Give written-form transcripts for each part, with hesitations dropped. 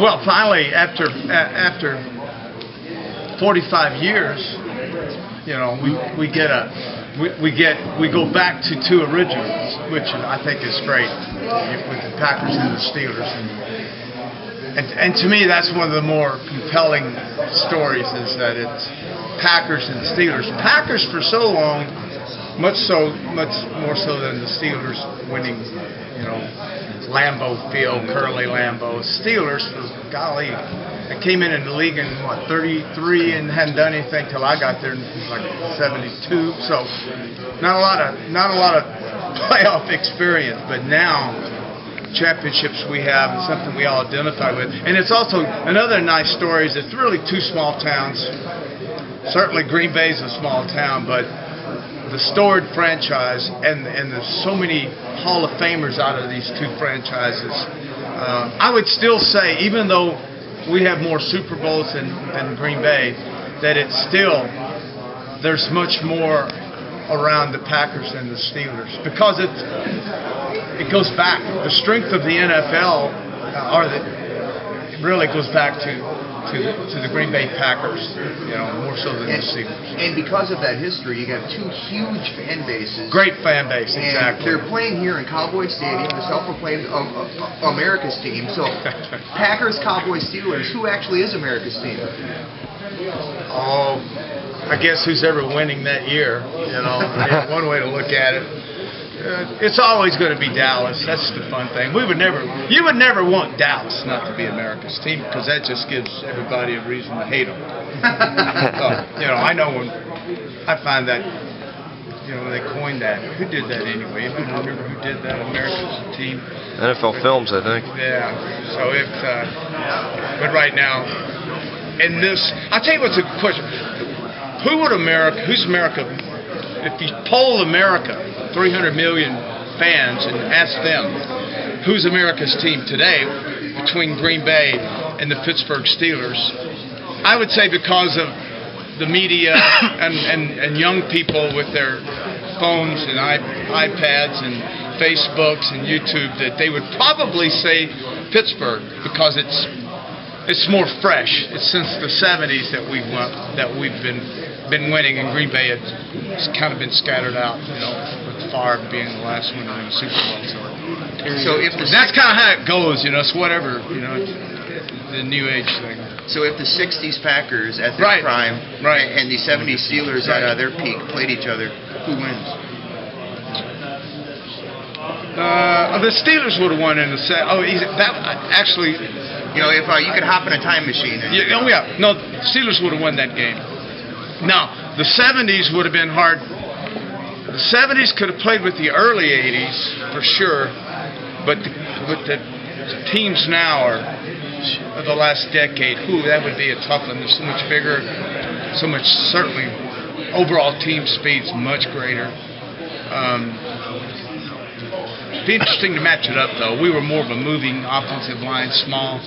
Well, finally, after 45 years, you know, we go back to two originals, which I think is great with the Packers and the Steelers, and to me that's one of the more compelling stories, is that it's Packers and Steelers. Packers for so long, much more so than the Steelers winning, you know, Lambeau Field, Curly Lambeau. Steelers, for golly, I came in the league in what, 33, and hadn't done anything till I got there in like 72. So not a lot of playoff experience, but now championships we have is something we all identify with. And it's also another nice story is it's really two small towns. Certainly Green Bay is a small town, but the storied franchise, and there's so many Hall of Famers out of these two franchises. I would still say, even though we have more Super Bowls than Green Bay, that it's still, there's much more around the Packers than the Steelers, because it goes back. The strength of the NFL, it really goes back to the Green Bay Packers, you know, more so than the Steelers. And because of that history, you got two huge fan bases. Great fan base, exactly. They're playing here in Cowboy Stadium, the self-proclaimed America's team. So, Packers, Cowboys, Steelers, who actually is America's team? Oh, I guess who's ever winning that year, you know. One way to look at it. It's always going to be Dallas. That's the fun thing. You would never want Dallas not to be America's team, because that just gives everybody a reason to hate them. So, you know, I know when I find that, you know, when they coined that. Who did that anyway? I don't remember who did that. America's team. NFL Films, I think. Yeah. So it's, but right now, in this, I'll tell you what's a question. Who's America? If you poll America, 300 million fans, and ask them who's America's team today between Green Bay and the Pittsburgh Steelers, I would say because of the media and young people with their phones and iPads and Facebooks and YouTube, that they would probably say Pittsburgh, because it's more fresh. It's since the 70s that we've been winning, and Green Bay has kind of been scattered out, you know, with Favre being the last one to win the Super Bowl. So that's kind of how it goes, you know. It's whatever, you know, it's the new age thing. So if the 60s Packers at their prime, and the 70s Steelers at their peak played each other, who wins? The Steelers would have won in the set. Oh, that actually. You know, if you could hop in a time machine. Yeah, no, the Steelers would have won that game. Now, the 70s would have been hard. The 70s could have played with the early 80s, for sure, but the teams now are the last decade. Ooh, that would be a tough one. They're so much bigger, so much, certainly, overall team speed's much greater. It'd be interesting to match it up, though. We were more of a moving offensive line, small.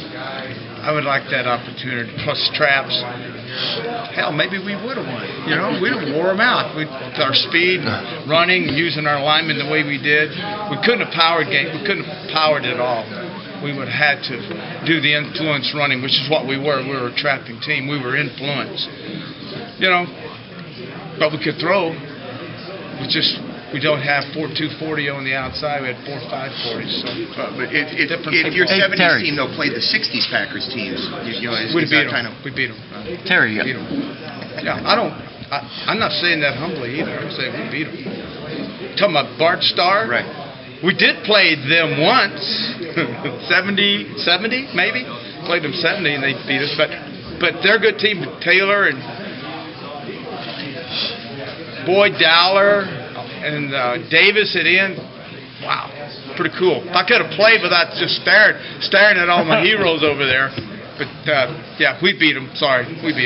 I would like that opportunity, plus traps. Hell, maybe we would have won. You know, we'd have wore them out. With our speed, running, using our linemen the way we did. We couldn't have powered it all. We would have had to do the influence running, which is what we were. We were a trapping team. We were influence. You know, but we could throw. We don't have 4.240 on the outside. We had 4.540. So, but if your 70s team though played the 60s Packers teams, you know, we beat them. We beat them. Terry, beat them. Yeah, I'm not saying that humbly either. I'm saying we beat them. Talking about Bradshaw. Right. We did play them once. 70 maybe. Played them 70 and they beat us. But they're a good team. Taylor and Boyd Dowler. And Davis at end, wow, pretty cool. I could have played without just staring at all my heroes over there. But, yeah, we beat them. Sorry, we beat them.